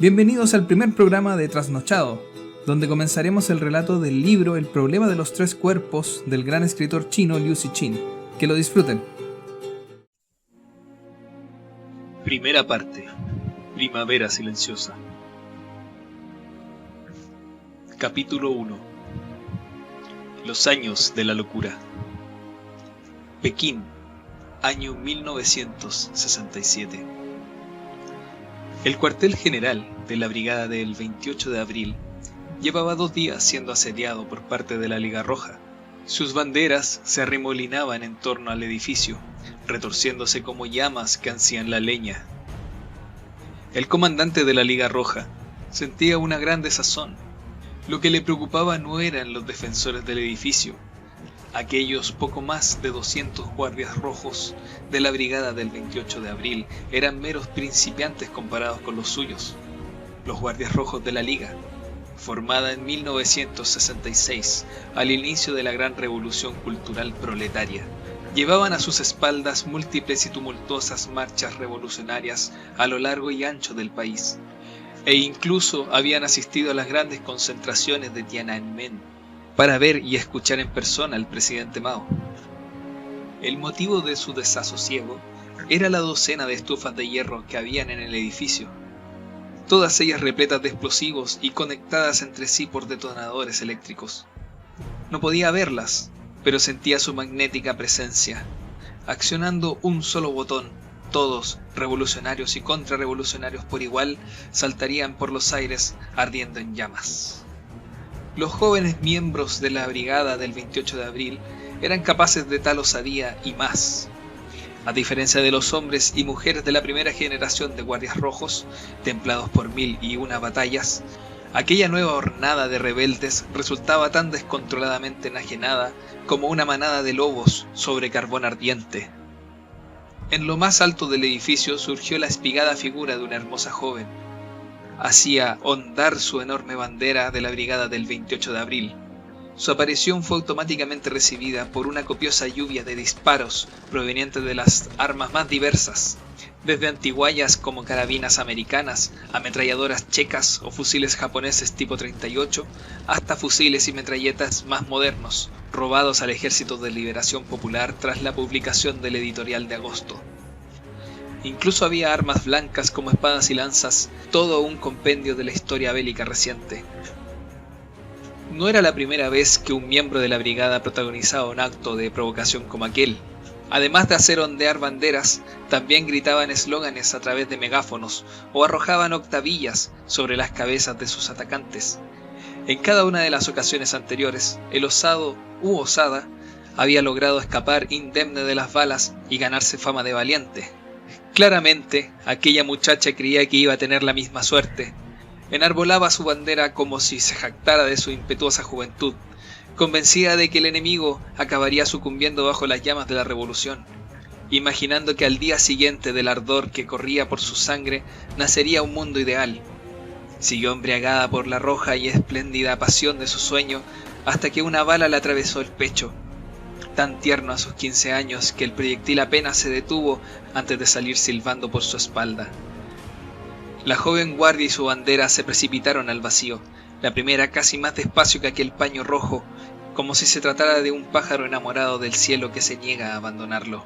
Bienvenidos al primer programa de Trasnochado, donde comenzaremos el relato del libro El problema de los tres cuerpos del gran escritor chino Liu Cixin. Que lo disfruten. Primera parte. Primavera silenciosa. Capítulo 1. Los años de la locura. Pekín, año 1967. El cuartel general de la brigada del 28 de abril llevaba 2 días siendo asediado por parte de la Liga Roja. Sus banderas se arremolinaban en torno al edificio, retorciéndose como llamas que ansían la leña. El comandante de la Liga Roja sentía una gran desazón. Lo que le preocupaba no eran los defensores del edificio, aquellos poco más de 200 guardias rojos de la brigada del 28 de abril eran meros principiantes comparados con los suyos. Los guardias rojos de la Liga, formada en 1966 al inicio de la gran revolución cultural proletaria, llevaban a sus espaldas múltiples y tumultuosas marchas revolucionarias a lo largo y ancho del país, e incluso habían asistido a las grandes concentraciones de Tiananmen para ver y escuchar en persona al presidente Mao. El motivo de su desasosiego era la docena de estufas de hierro que habían en el edificio, todas ellas repletas de explosivos y conectadas entre sí por detonadores eléctricos. No podía verlas, pero sentía su magnética presencia. Accionando un solo botón, todos, revolucionarios y contrarrevolucionarios por igual, saltarían por los aires ardiendo en llamas. Los jóvenes miembros de la brigada del 28 de abril eran capaces de tal osadía y más. A diferencia de los hombres y mujeres de la primera generación de guardias rojos, templados por 1001 batallas, aquella nueva hornada de rebeldes resultaba tan descontroladamente enajenada como una manada de lobos sobre carbón ardiente. En lo más alto del edificio surgió la espigada figura de una hermosa joven. Hacía ondar su enorme bandera de la brigada del 28 de abril. Su aparición fue automáticamente recibida por una copiosa lluvia de disparos provenientes de las armas más diversas, desde antiguallas como carabinas americanas, ametralladoras checas o fusiles japoneses tipo 38, hasta fusiles y metralletas más modernos, robados al Ejército de Liberación Popular tras la publicación del editorial de agosto. Incluso había armas blancas como espadas y lanzas, todo un compendio de la historia bélica reciente. No era la primera vez que un miembro de la brigada protagonizaba un acto de provocación como aquel. Además de hacer ondear banderas, también gritaban eslóganes a través de megáfonos o arrojaban octavillas sobre las cabezas de sus atacantes. En cada una de las ocasiones anteriores, el osado u osada había logrado escapar indemne de las balas y ganarse fama de valiente. Claramente, aquella muchacha creía que iba a tener la misma suerte. Enarbolaba su bandera como si se jactara de su impetuosa juventud, convencida de que el enemigo acabaría sucumbiendo bajo las llamas de la revolución, imaginando que al día siguiente del ardor que corría por su sangre nacería un mundo ideal. Siguió embriagada por la roja y espléndida pasión de su sueño hasta que una bala le atravesó el pecho, tan tierno a sus 15 años que el proyectil apenas se detuvo antes de salir silbando por su espalda. La joven guardia y su bandera se precipitaron al vacío, la primera casi más despacio que aquel paño rojo, como si se tratara de un pájaro enamorado del cielo que se niega a abandonarlo.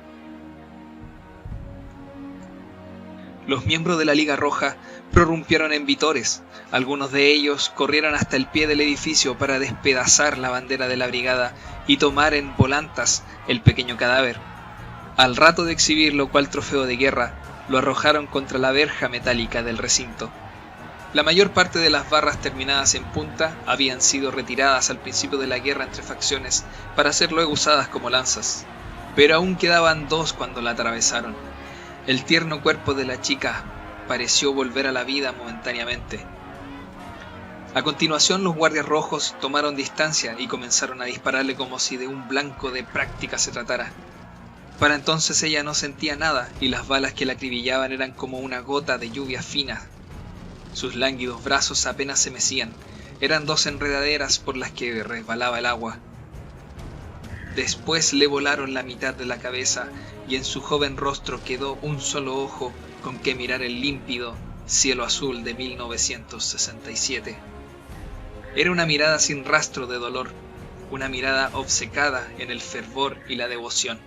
Los miembros de la Liga Roja prorrumpieron en vítores. Algunos de ellos corrieron hasta el pie del edificio para despedazar la bandera de la brigada y tomar en volantas el pequeño cadáver. Al rato de exhibirlo cual trofeo de guerra, lo arrojaron contra la verja metálica del recinto. La mayor parte de las barras terminadas en punta habían sido retiradas al principio de la guerra entre facciones para ser luego usadas como lanzas, pero aún quedaban 2 cuando la atravesaron. El tierno cuerpo de la chica pareció volver a la vida momentáneamente. A continuación, los guardias rojos tomaron distancia y comenzaron a dispararle como si de un blanco de práctica se tratara. Para entonces ella no sentía nada y las balas que la acribillaban eran como una gota de lluvia fina. Sus lánguidos brazos apenas se mecían, eran 2 enredaderas por las que resbalaba el agua. Después le volaron la mitad de la cabeza y en su joven rostro quedó un solo ojo con que mirar el límpido Cielo Azul de 1967. Era una mirada sin rastro de dolor, una mirada obcecada en el fervor y la devoción.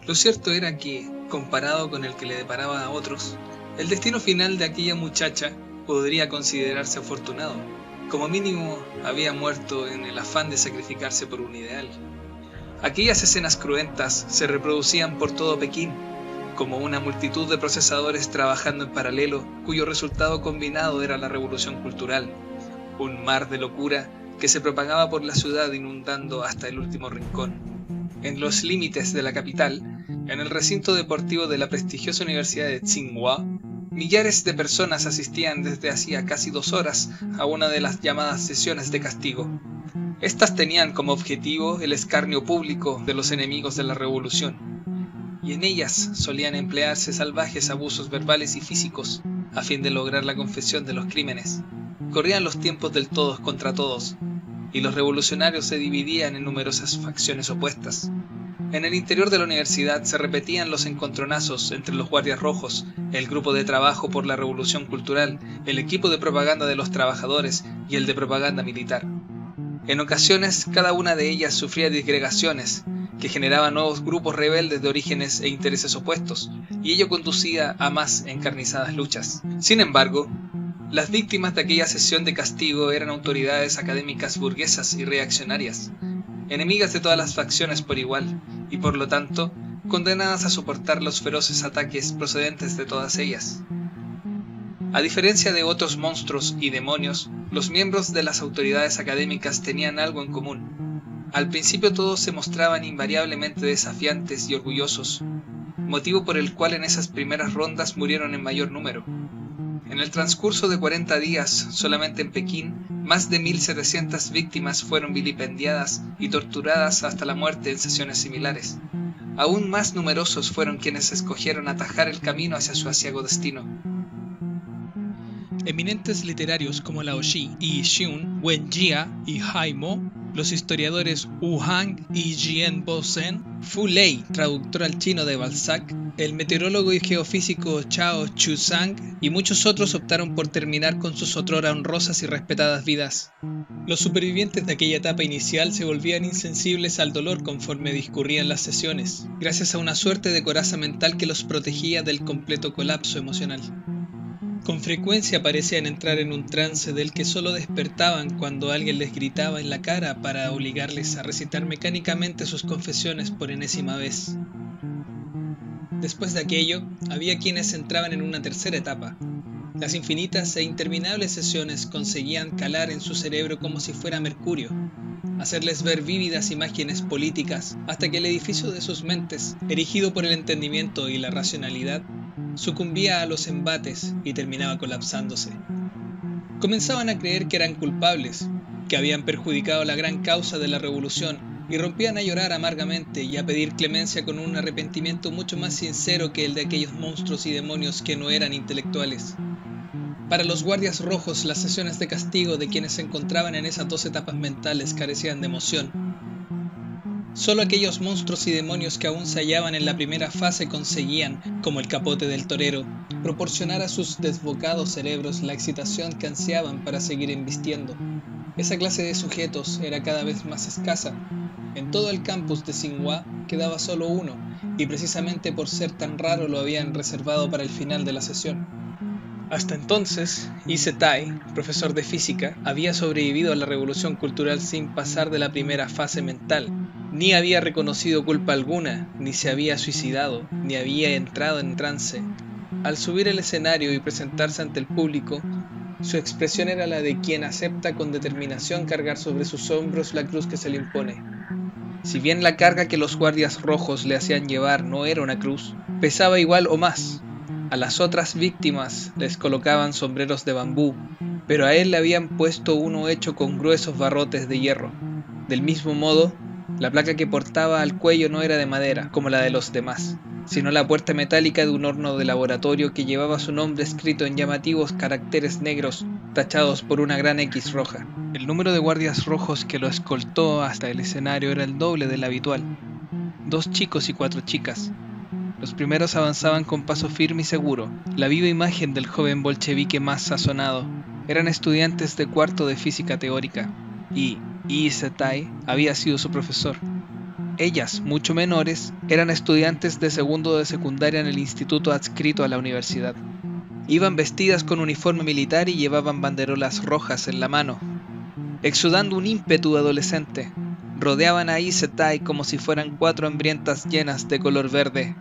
Lo cierto era que, comparado con el que le deparaba a otros, el destino final de aquella muchacha podría considerarse afortunado. Como mínimo, había muerto en el afán de sacrificarse por un ideal. Aquellas escenas cruentas se reproducían por todo Pekín, como una multitud de procesadores trabajando en paralelo, cuyo resultado combinado era la revolución cultural, un mar de locura que se propagaba por la ciudad inundando hasta el último rincón. En los límites de la capital, en el recinto deportivo de la prestigiosa Universidad de Tsinghua, millares de personas asistían desde hacía casi 2 horas a una de las llamadas sesiones de castigo. Estas tenían como objetivo el escarnio público de los enemigos de la revolución, y en ellas solían emplearse salvajes abusos verbales y físicos a fin de lograr la confesión de los crímenes. Corrían los tiempos del todos contra todos, y los revolucionarios se dividían en numerosas facciones opuestas. En el interior de la universidad se repetían los encontronazos entre los guardias rojos, el grupo de trabajo por la revolución cultural, el equipo de propaganda de los trabajadores y el de propaganda militar. En ocasiones, cada una de ellas sufría disgregaciones, que generaban nuevos grupos rebeldes de orígenes e intereses opuestos, y ello conducía a más encarnizadas luchas. Sin embargo, las víctimas de aquella sesión de castigo eran autoridades académicas burguesas y reaccionarias, enemigas de todas las facciones por igual, y por lo tanto, condenadas a soportar los feroces ataques procedentes de todas ellas. A diferencia de otros monstruos y demonios, los miembros de las autoridades académicas tenían algo en común. Al principio todos se mostraban invariablemente desafiantes y orgullosos, motivo por el cual en esas primeras rondas murieron en mayor número. En el transcurso de 40 días, solamente en Pekín, más de 1.700 víctimas fueron vilipendiadas y torturadas hasta la muerte en sesiones similares. Aún más numerosos fueron quienes escogieron atajar el camino hacia su aciago destino. Eminentes literarios como Lao Shi y Xiun, Wen Jia y Hai Mo, los historiadores Wu Hang y Jian Bo-sen, Fu Lei, traductor al chino de Balzac, el meteorólogo y geofísico Chao Chu-sang y muchos otros optaron por terminar con sus otrora honrosas y respetadas vidas. Los supervivientes de aquella etapa inicial se volvían insensibles al dolor conforme discurrían las sesiones, gracias a una suerte de coraza mental que los protegía del completo colapso emocional. Con frecuencia parecían entrar en un trance del que solo despertaban cuando alguien les gritaba en la cara para obligarles a recitar mecánicamente sus confesiones por enésima vez. Después de aquello, había quienes entraban en una tercera etapa. Las infinitas e interminables sesiones conseguían calar en su cerebro como si fuera mercurio, hacerles ver vívidas imágenes políticas hasta que el edificio de sus mentes, erigido por el entendimiento y la racionalidad, sucumbía a los embates y terminaba colapsándose. Comenzaban a creer que eran culpables, que habían perjudicado la gran causa de la revolución y rompían a llorar amargamente y a pedir clemencia con un arrepentimiento mucho más sincero que el de aquellos monstruos y demonios que no eran intelectuales. Para los guardias rojos, las sesiones de castigo de quienes se encontraban en esas 2 etapas mentales carecían de emoción. Solo aquellos monstruos y demonios que aún se hallaban en la primera fase conseguían, como el capote del torero, proporcionar a sus desbocados cerebros la excitación que ansiaban para seguir embistiendo. Esa clase de sujetos era cada vez más escasa. En todo el campus de Tsinghua quedaba solo uno, y precisamente por ser tan raro lo habían reservado para el final de la sesión. Hasta entonces, Ise Tai, profesor de física, había sobrevivido a la revolución cultural sin pasar de la primera fase mental. Ni había reconocido culpa alguna, ni se había suicidado, ni había entrado en trance. Al subir al escenario y presentarse ante el público, su expresión era la de quien acepta con determinación cargar sobre sus hombros la cruz que se le impone. Si bien la carga que los guardias rojos le hacían llevar no era una cruz, pesaba igual o más. A las otras víctimas les colocaban sombreros de bambú, pero a él le habían puesto uno hecho con gruesos barrotes de hierro. Del mismo modo, la placa que portaba al cuello no era de madera, como la de los demás, sino la puerta metálica de un horno de laboratorio que llevaba su nombre escrito en llamativos caracteres negros, tachados por una gran X roja. El número de guardias rojos que lo escoltó hasta el escenario era el doble del habitual. 2 chicos y 4 chicas. Los primeros avanzaban con paso firme y seguro, la viva imagen del joven bolchevique más sazonado. Eran estudiantes de cuarto de física teórica, y Yi Se-tai había sido su profesor. Ellas, mucho menores, eran estudiantes de segundo de secundaria en el instituto adscrito a la universidad. Iban vestidas con uniforme militar y llevaban banderolas rojas en la mano. Exudando un ímpetu adolescente, rodeaban a Yi Se-tai como si fueran 4 hambrientas llenas de color verde.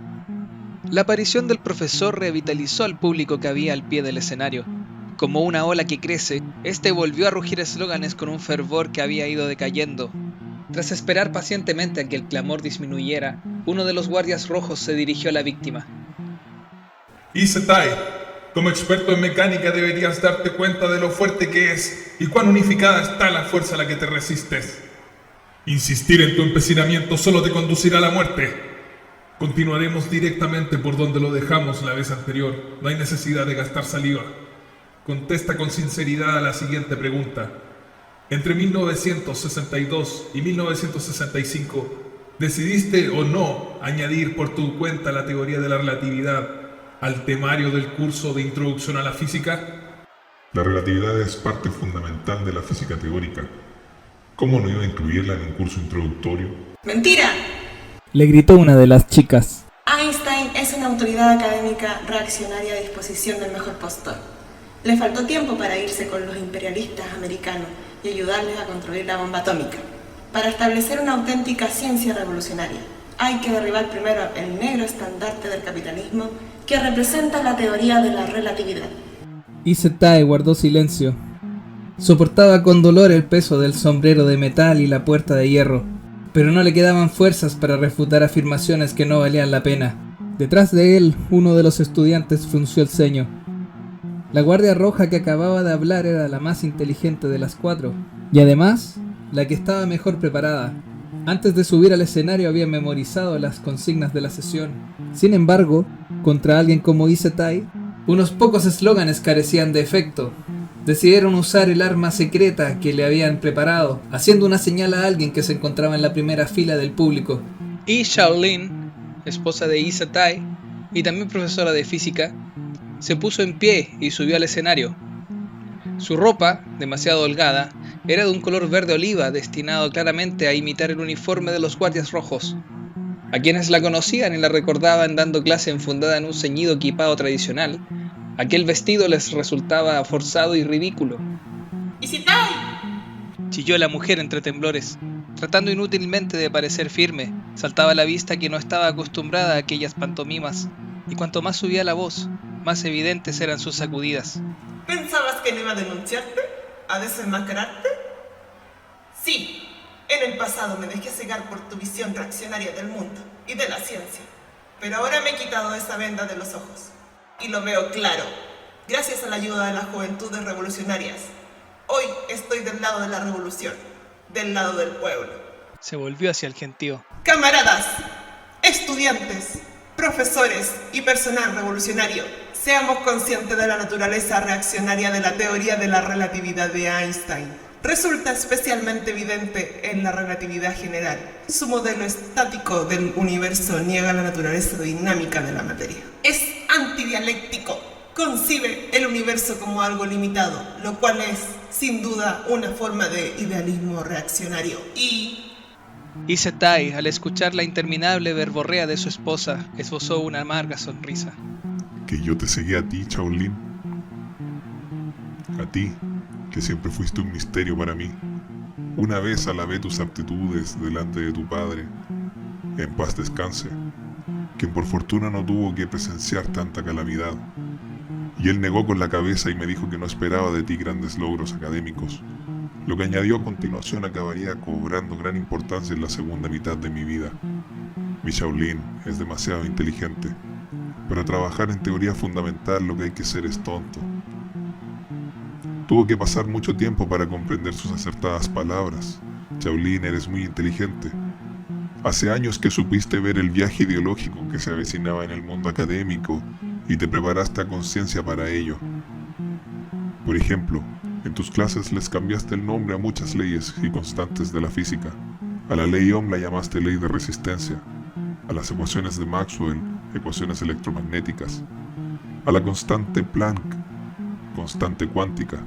La aparición del profesor revitalizó al público que había al pie del escenario. Como una ola que crece, este volvió a rugir eslóganes con un fervor que había ido decayendo. Tras esperar pacientemente a que el clamor disminuyera, uno de los guardias rojos se dirigió a la víctima. Yi Se-tai, como experto en mecánica deberías darte cuenta de lo fuerte que es y cuán unificada está la fuerza a la que te resistes. Insistir en tu empecinamiento solo te conducirá a la muerte. Continuaremos directamente por donde lo dejamos la vez anterior. No hay necesidad de gastar saliva. Contesta con sinceridad a la siguiente pregunta. Entre 1962 y 1965, ¿decidiste o no añadir por tu cuenta la teoría de la relatividad al temario del curso de Introducción a la Física? La relatividad es parte fundamental de la física teórica. ¿Cómo no iba a incluirla en un curso introductorio? ¡Mentira! Le gritó una de las chicas. Einstein es una autoridad académica reaccionaria a disposición del mejor postor. Le faltó tiempo para irse con los imperialistas americanos y ayudarles a construir la bomba atómica. Para establecer una auténtica ciencia revolucionaria, hay que derribar primero el negro estandarte del capitalismo que representa la teoría de la relatividad. Yi Se-tai guardó silencio. Soportaba con dolor el peso del sombrero de metal y la puerta de hierro, pero no le quedaban fuerzas para refutar afirmaciones que no valían la pena. Detrás de él, uno de los estudiantes frunció el ceño. La guardia roja que acababa de hablar era la más inteligente de las 4, y además, la que estaba mejor preparada. Antes de subir al escenario había memorizado las consignas de la sesión. Sin embargo, contra alguien como Yi Se-tai, unos pocos eslóganes carecían de efecto. Decidieron usar el arma secreta que le habían preparado, haciendo una señal a alguien que se encontraba en la primera fila del público. Y Shaolin, esposa de Yi Se-tai y también profesora de física, se puso en pie y subió al escenario. Su ropa, demasiado holgada, era de un color verde oliva destinado claramente a imitar el uniforme de los guardias rojos. A quienes la conocían y la recordaban dando clase enfundada en un ceñido equipado tradicional, aquel vestido les resultaba forzado y ridículo. ¡Yi Se-tai! Chilló la mujer entre temblores. Tratando inútilmente de parecer firme, saltaba a la vista que no estaba acostumbrada a aquellas pantomimas, y cuanto más subía la voz, más evidentes eran sus sacudidas. ¿Pensabas que no iba a denunciarte? ¿A desenmascararte? Sí, en el pasado me dejé cegar por tu visión reaccionaria del mundo y de la ciencia, pero ahora me he quitado esa venda de los ojos. Y lo veo claro, gracias a la ayuda de las juventudes revolucionarias. Hoy estoy del lado de la revolución, del lado del pueblo. Se volvió hacia el gentío. Camaradas, estudiantes, profesores y personal revolucionario, seamos conscientes de la naturaleza reaccionaria de la teoría de la relatividad de Einstein. Resulta especialmente evidente en la relatividad general. Su modelo estático del universo niega la naturaleza dinámica de la materia. Es antidialéctico. Concibe el universo como algo limitado, lo cual es, sin duda, una forma de idealismo reaccionario. Y Se-tai, al escuchar la interminable verborrea de su esposa, esbozó una amarga sonrisa. Que yo te seguí a ti, Shaolin. A ti, que siempre fuiste un misterio para mí. Una vez alabé tus aptitudes delante de tu padre, en paz descanse, quien por fortuna no tuvo que presenciar tanta calamidad. Y él negó con la cabeza y me dijo que no esperaba de ti grandes logros académicos. Lo que añadió a continuación acabaría cobrando gran importancia en la segunda mitad de mi vida. Mi Shaolin es demasiado inteligente. Para trabajar en teoría fundamental lo que hay que ser es tonto. Tuvo que pasar mucho tiempo para comprender sus acertadas palabras. Shaolin, eres muy inteligente. Hace años que supiste ver el viaje ideológico que se avecinaba en el mundo académico y te preparaste a conciencia para ello. Por ejemplo, en tus clases les cambiaste el nombre a muchas leyes y constantes de la física. A la ley Ohm la llamaste ley de resistencia. a las ecuaciones de Maxwell, ecuaciones electromagnéticas, a la constante Planck, constante cuántica.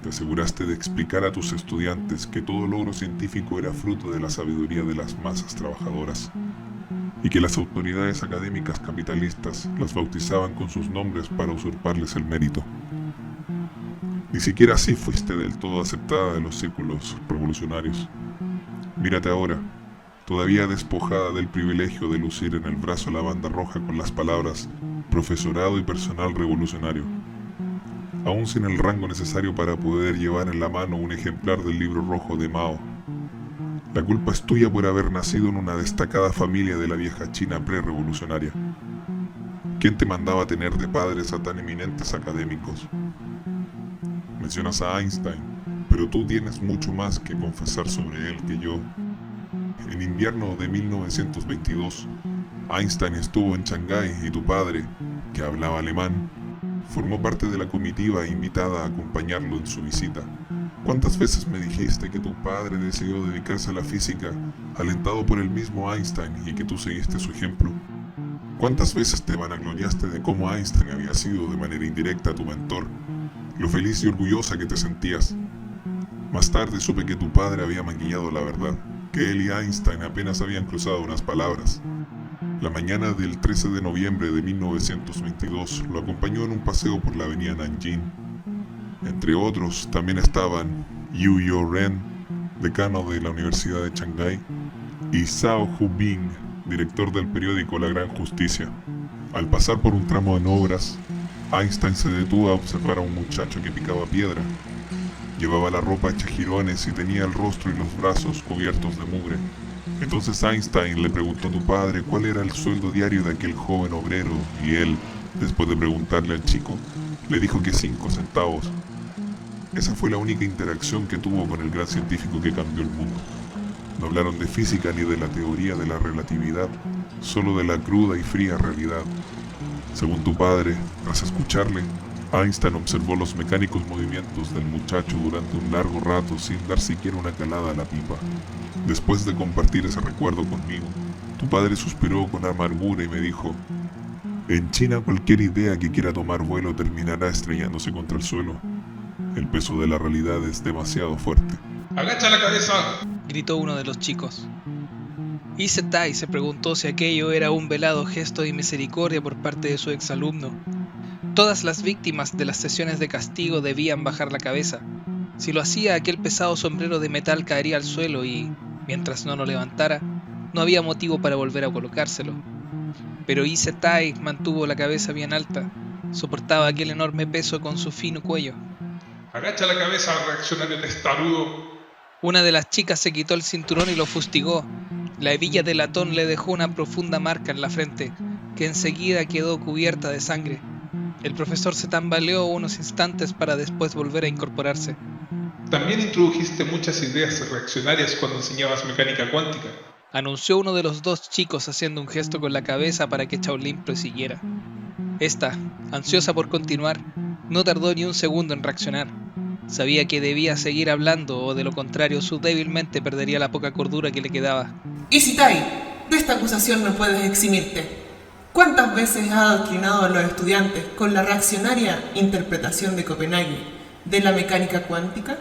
Te aseguraste de explicar a tus estudiantes que todo logro científico era fruto de la sabiduría de las masas trabajadoras y que las autoridades académicas capitalistas las bautizaban con sus nombres para usurparles el mérito. Ni siquiera así fuiste del todo aceptada de los círculos revolucionarios. Mírate ahora, todavía despojada del privilegio de lucir en el brazo la banda roja con las palabras profesorado y personal revolucionario, aún sin el rango necesario para poder llevar en la mano un ejemplar del libro rojo de Mao. La culpa es tuya por haber nacido en una destacada familia de la vieja China pre-revolucionaria. ¿Quién te mandaba tener de padres a tan eminentes académicos? Mencionas a Einstein, pero tú tienes mucho más que confesar sobre él que yo. En invierno de 1922, Einstein estuvo en Shanghái y tu padre, que hablaba alemán, formó parte de la comitiva invitada a acompañarlo en su visita. ¿Cuántas veces me dijiste que tu padre decidió dedicarse a la física, alentado por el mismo Einstein, y que tú seguiste su ejemplo? ¿Cuántas veces te vanagloriaste de cómo Einstein había sido de manera indirecta tu mentor, lo feliz y orgullosa que te sentías? Más tarde supe que tu padre había maquillado la verdad, que él y Einstein apenas habían cruzado unas palabras. La mañana del 13 de noviembre de 1922 lo acompañó en un paseo por la avenida Nanjing. Entre otros también estaban Yu Yo-ren, decano de la Universidad de Shanghái, y Zhao Hubing, director del periódico La Gran Justicia. Al pasar por un tramo en obras, Einstein se detuvo a observar a un muchacho que picaba piedra. Llevaba la ropa hecha jirones y tenía el rostro y los brazos cubiertos de mugre. Entonces Einstein le preguntó a tu padre cuál era el sueldo diario de aquel joven obrero y él, después de preguntarle al chico, le dijo que 5 centavos. Esa fue la única interacción que tuvo con el gran científico que cambió el mundo. No hablaron de física ni de la teoría de la relatividad, solo de la cruda y fría realidad. Según tu padre, tras escucharle, Einstein observó los mecánicos movimientos del muchacho durante un largo rato sin dar siquiera una calada a la pipa. Después de compartir ese recuerdo conmigo, tu padre suspiró con amargura y me dijo: en China cualquier idea que quiera tomar vuelo terminará estrellándose contra el suelo. El peso de la realidad es demasiado fuerte. ¡Agacha la cabeza! Gritó uno de los chicos. Isetai se preguntó si aquello era un velado gesto de misericordia por parte de su exalumno. Todas las víctimas de las sesiones de castigo debían bajar la cabeza. Si lo hacía, aquel pesado sombrero de metal caería al suelo y, mientras no lo levantara, no había motivo para volver a colocárselo. Pero Isetai mantuvo la cabeza bien alta, soportaba aquel enorme peso con su fino cuello. ¡Agacha la cabeza, reaccionario testarudo! Una de las chicas se quitó el cinturón y lo fustigó. La hebilla de latón le dejó una profunda marca en la frente, que enseguida quedó cubierta de sangre. El profesor se tambaleó unos instantes para después volver a incorporarse. También introdujiste muchas ideas reaccionarias cuando enseñabas mecánica cuántica, anunció uno de los dos chicos haciendo un gesto con la cabeza para que Shaolin prosiguiera. Esta, ansiosa por continuar, no tardó ni un segundo en reaccionar. Sabía que debía seguir hablando o de lo contrario su débil mente perdería la poca cordura que le quedaba. Isetai, de esta acusación no puedes eximirte. ¿Cuántas veces has adoctrinado a los estudiantes con la reaccionaria interpretación de Copenhague de la mecánica cuántica?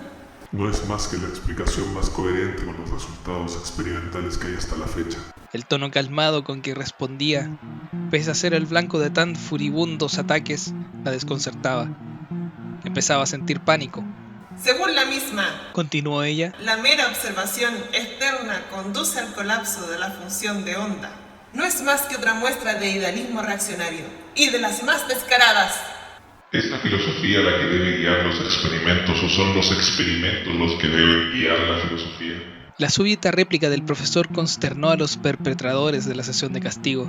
No es más que la explicación más coherente con los resultados experimentales que hay hasta la fecha. El tono calmado con que respondía, pese a ser el blanco de tan furibundos ataques, la desconcertaba. Empezaba a sentir pánico. Según la misma, continuó ella, la mera observación externa conduce al colapso de la función de onda. No es más que otra muestra de idealismo reaccionario, y de las más descaradas. ¿Es la filosofía la que debe guiar los experimentos o son los experimentos los que deben guiar la filosofía? La súbita réplica del profesor consternó a los perpetradores de la sesión de castigo.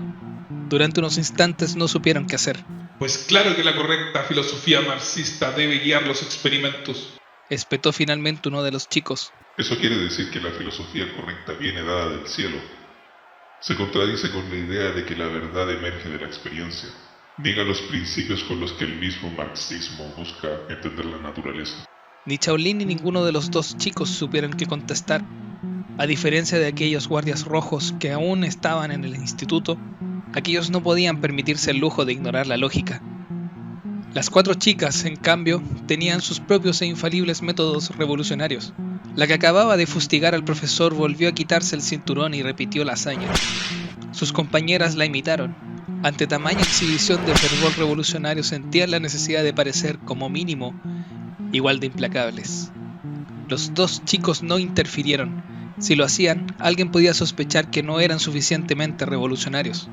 Durante unos instantes no supieron qué hacer. Pues claro que la correcta filosofía marxista debe guiar los experimentos, espetó finalmente uno de los chicos. Eso quiere decir que la filosofía correcta viene dada del cielo. Se contradice con la idea de que la verdad emerge de la experiencia. Niega los principios con los que el mismo marxismo busca entender la naturaleza. Ni Shaolin ni ninguno de los dos chicos supieron qué contestar. A diferencia de aquellos guardias rojos que aún estaban en el instituto, aquellos no podían permitirse el lujo de ignorar la lógica. Las 4 chicas, en cambio, tenían sus propios e infalibles métodos revolucionarios. La que acababa de fustigar al profesor volvió a quitarse el cinturón y repitió la hazaña. Sus compañeras la imitaron. Ante tamaña exhibición de fervor revolucionario sentían la necesidad de parecer, como mínimo, igual de implacables. Los 2 chicos no interfirieron. Si lo hacían, alguien podía sospechar que no eran suficientemente revolucionarios.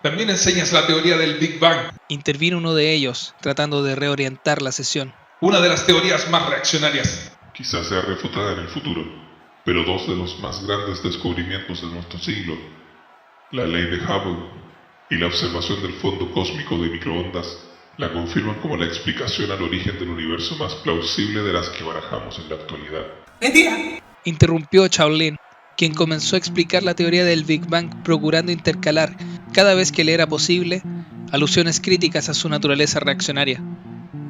También enseñas la teoría del Big Bang, Intervino uno de ellos, tratando de reorientar la sesión. una de las teorías más reaccionarias. Quizás sea refutada en el futuro, pero 2 de los más grandes descubrimientos de nuestro siglo, la ley de Hubble y la observación del fondo cósmico de microondas, la confirman como la explicación al origen del universo más plausible de las que barajamos en la actualidad. ¡Mentira! Interrumpió Shaolin, quien comenzó a explicar la teoría del Big Bang procurando intercalar, cada vez que le era posible, alusiones críticas a su naturaleza reaccionaria.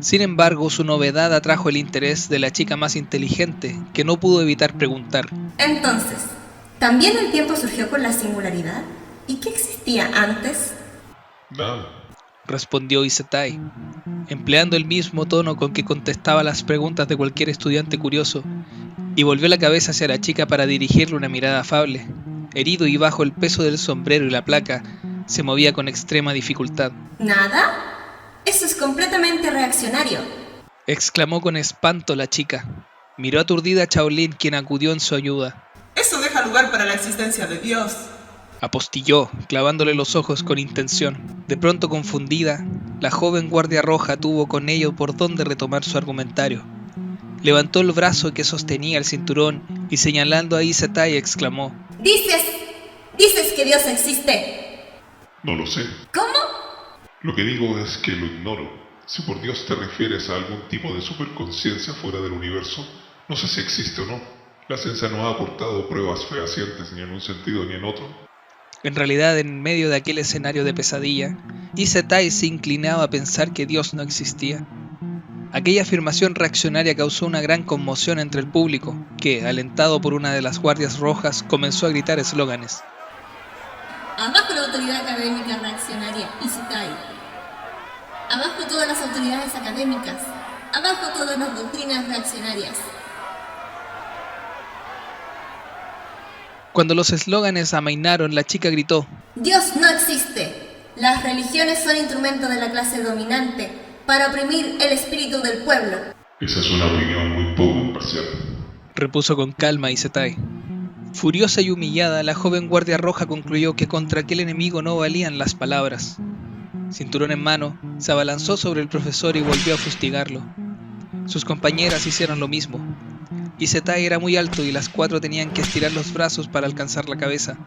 Sin embargo, su novedad atrajo el interés de la chica más inteligente, que no pudo evitar preguntar. Entonces, ¿también el tiempo surgió con la singularidad? ¿Y qué existía antes? Nada. Respondió Isetai, empleando el mismo tono con que contestaba las preguntas de cualquier estudiante curioso, y volvió la cabeza hacia la chica para dirigirle una mirada afable. Herido y bajo el peso del sombrero y la placa, se movía con extrema dificultad. ¿Nada? Eso es completamente reaccionario. Exclamó con espanto la chica. Miró aturdida a Shaolin, quien acudió en su ayuda. Eso deja lugar para la existencia de Dios. Apostilló, clavándole los ojos con intención. De pronto confundida, la joven guardia roja tuvo con ello por dónde retomar su argumentario. Levantó el brazo que sostenía el cinturón y señalando a Isetai exclamó: ¿Dices que Dios existe? No lo sé. ¿Cómo? Lo que digo es que lo ignoro. Si por Dios te refieres a algún tipo de superconciencia fuera del universo, no sé si existe o no. La ciencia no ha aportado pruebas fehacientes ni en un sentido ni en otro. En realidad, en medio de aquel escenario de pesadilla, Isetai se inclinaba a pensar que Dios no existía. Aquella afirmación reaccionaria causó una gran conmoción entre el público, que, alentado por una de las guardias rojas, comenzó a gritar eslóganes. Abajo la autoridad académica reaccionaria, Isetai. Abajo todas las autoridades académicas. Abajo todas las doctrinas reaccionarias. Cuando los eslóganes amainaron, la chica gritó: Dios no existe. Las religiones son instrumentos de la clase dominante para oprimir el espíritu del pueblo. Esa es una opinión muy poco imparcial. Repuso con calma Isetai. Furiosa y humillada, la joven guardia roja concluyó que contra aquel enemigo no valían las palabras. Cinturón en mano, se abalanzó sobre el profesor y volvió a fustigarlo. Sus compañeras hicieron lo mismo. Isetai era muy alto y las 4 tenían que estirar los brazos para alcanzar la cabeza.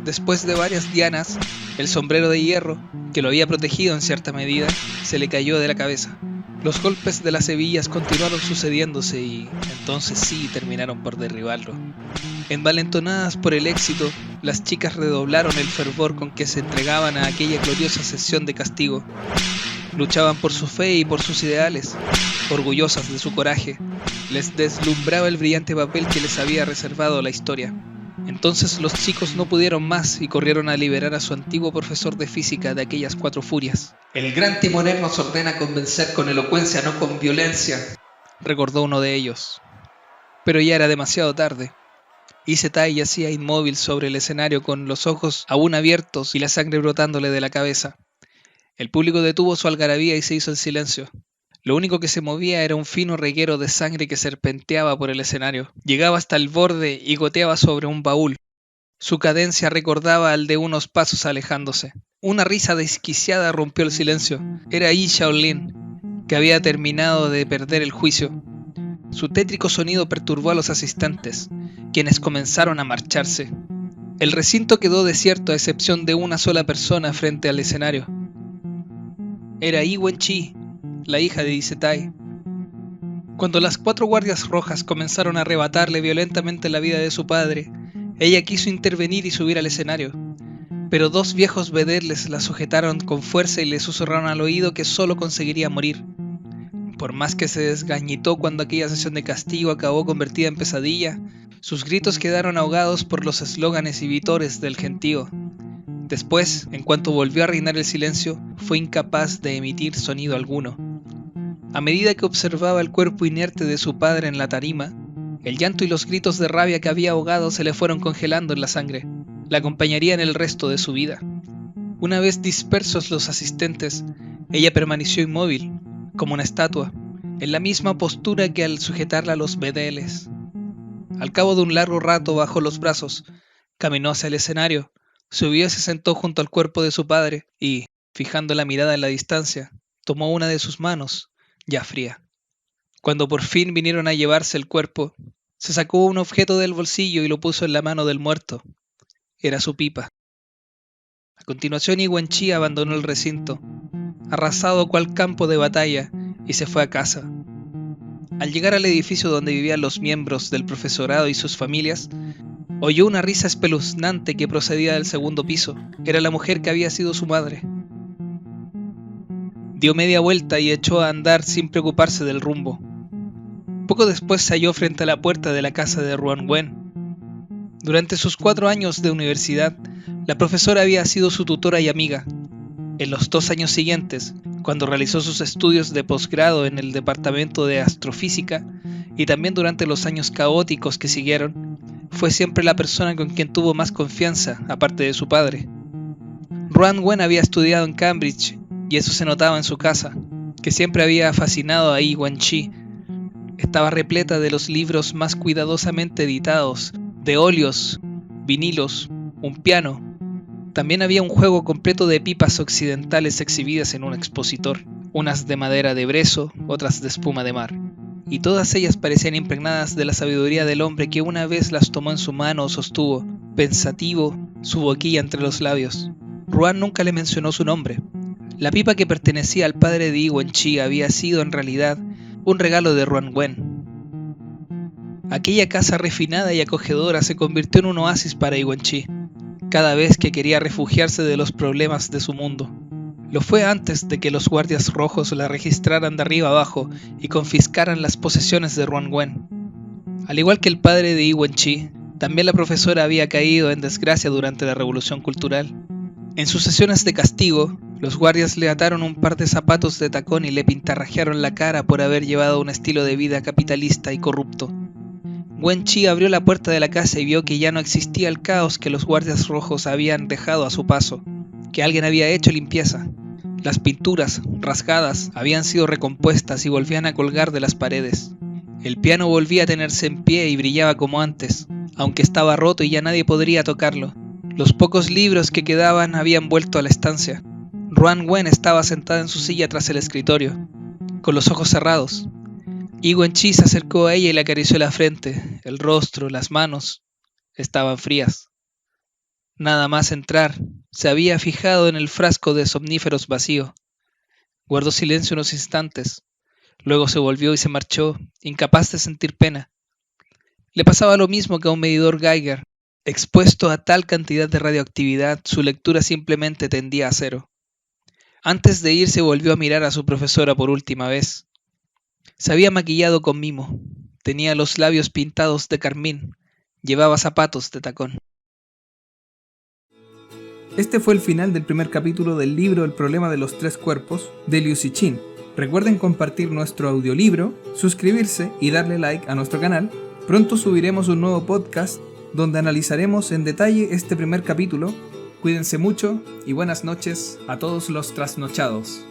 Después de varias dianas, el sombrero de hierro, que lo había protegido en cierta medida, se le cayó de la cabeza. Los golpes de las hebillas continuaron sucediéndose y entonces sí terminaron por derribarlo. Envalentonadas por el éxito, las chicas redoblaron el fervor con que se entregaban a aquella gloriosa sesión de castigo. Luchaban por su fe y por sus ideales, orgullosas de su coraje. Les deslumbraba el brillante papel que les había reservado la historia. Entonces los chicos no pudieron más y corrieron a liberar a su antiguo profesor de física de aquellas 4 furias. El gran timonel nos ordena convencer con elocuencia, no con violencia, recordó uno de ellos. Pero ya era demasiado tarde. Isetai yacía inmóvil sobre el escenario con los ojos aún abiertos y la sangre brotándole de la cabeza. El público detuvo su algarabía y se hizo el silencio. Lo único que se movía era un fino reguero de sangre que serpenteaba por el escenario. Llegaba hasta el borde y goteaba sobre un baúl. Su cadencia recordaba al de unos pasos alejándose. Una risa desquiciada rompió el silencio. Era Yi Shaolin, que había terminado de perder el juicio. Su tétrico sonido perturbó a los asistentes, quienes comenzaron a marcharse. El recinto quedó desierto a excepción de una sola persona frente al escenario. Era Yi Wenchi, la hija de Isetai. Cuando las 4 guardias rojas comenzaron a arrebatarle violentamente la vida de su padre, ella quiso intervenir y subir al escenario, pero 2 viejos vedelles la sujetaron con fuerza y le susurraron al oído que solo conseguiría morir. Por más que se desgañitó cuando aquella sesión de castigo acabó convertida en pesadilla, Sus gritos quedaron ahogados por los eslóganes y vítores del gentío. Después, en cuanto volvió a reinar el silencio, fue incapaz de emitir sonido alguno. A medida que observaba el cuerpo inerte de su padre en la tarima, el llanto y los gritos de rabia que había ahogado se le fueron congelando en la sangre. La acompañarían el resto de su vida. Una vez dispersos los asistentes, ella permaneció inmóvil, como una estatua, en la misma postura que al sujetarla a los bedeles. Al cabo de un largo rato bajó los brazos, caminó hacia el escenario, subió y se sentó junto al cuerpo de su padre y, fijando la mirada en la distancia, tomó una de sus manos, ya fría. Cuando por fin vinieron a llevarse el cuerpo, se sacó un objeto del bolsillo y lo puso en la mano del muerto. Era su pipa. A continuación, Wen-Chi abandonó el recinto, arrasado cual campo de batalla, y se fue a casa. Al llegar al edificio donde vivían los miembros del profesorado y sus familias, oyó una risa espeluznante que procedía del segundo piso. Era la mujer que había sido su madre. Dio media vuelta y echó a andar sin preocuparse del rumbo. Poco después se halló frente a la puerta de la casa de Ruan Wen. Durante sus 4 años de universidad, la profesora había sido su tutora y amiga. En los 2 años siguientes, cuando realizó sus estudios de posgrado en el departamento de astrofísica, y también durante los años caóticos que siguieron, fue siempre la persona con quien tuvo más confianza, aparte de su padre. Ruan Wen había estudiado en Cambridge, y eso se notaba en su casa, que siempre había fascinado a Wen-Chi. Estaba repleta de los libros más cuidadosamente editados, de óleos, vinilos, un piano. También había un juego completo de pipas occidentales exhibidas en un expositor, unas de madera de brezo, otras de espuma de mar, y todas ellas parecían impregnadas de la sabiduría del hombre que una vez las tomó en su mano o sostuvo, pensativo, su boquilla entre los labios. Ruan nunca le mencionó su nombre. La pipa que pertenecía al padre de Wen-Chi había sido en realidad un regalo de Ruan Wen. Aquella casa refinada y acogedora se convirtió en un oasis para Wen-Chi, cada vez que quería refugiarse de los problemas de su mundo. Lo fue antes de que los guardias rojos la registraran de arriba abajo y confiscaran las posesiones de Ruan Wen. Al igual que el padre de Wen-Chi, también la profesora había caído en desgracia durante la Revolución Cultural. En sus sesiones de castigo, los guardias le ataron un par de zapatos de tacón y le pintarrajearon la cara por haber llevado un estilo de vida capitalista y corrupto. Wen-Chi abrió la puerta de la casa y vio que ya no existía el caos que los guardias rojos habían dejado a su paso, que alguien había hecho limpieza. Las pinturas, rasgadas, habían sido recompuestas y volvían a colgar de las paredes. El piano volvía a tenerse en pie y brillaba como antes, aunque estaba roto y ya nadie podría tocarlo. Los pocos libros que quedaban habían vuelto a la estancia. Ruan Wen estaba sentada en su silla tras el escritorio, con los ojos cerrados. Wen-Chi se acercó a ella y le acarició la frente, el rostro, las manos. Estaban frías. Nada más entrar, se había fijado en el frasco de somníferos vacío. Guardó silencio unos instantes. Luego se volvió y se marchó, incapaz de sentir pena. Le pasaba lo mismo que a un medidor Geiger. Expuesto a tal cantidad de radioactividad, su lectura simplemente tendía a cero. Antes de irse volvió a mirar a su profesora por última vez. Se había maquillado con mimo, tenía los labios pintados de carmín, llevaba zapatos de tacón. Este fue el final del primer capítulo del libro El problema de los 3 cuerpos de Liu Cixin. Recuerden compartir nuestro audiolibro, suscribirse y darle like a nuestro canal. Pronto subiremos un nuevo podcast donde analizaremos en detalle este primer capítulo. Cuídense mucho y buenas noches a todos los trasnochados.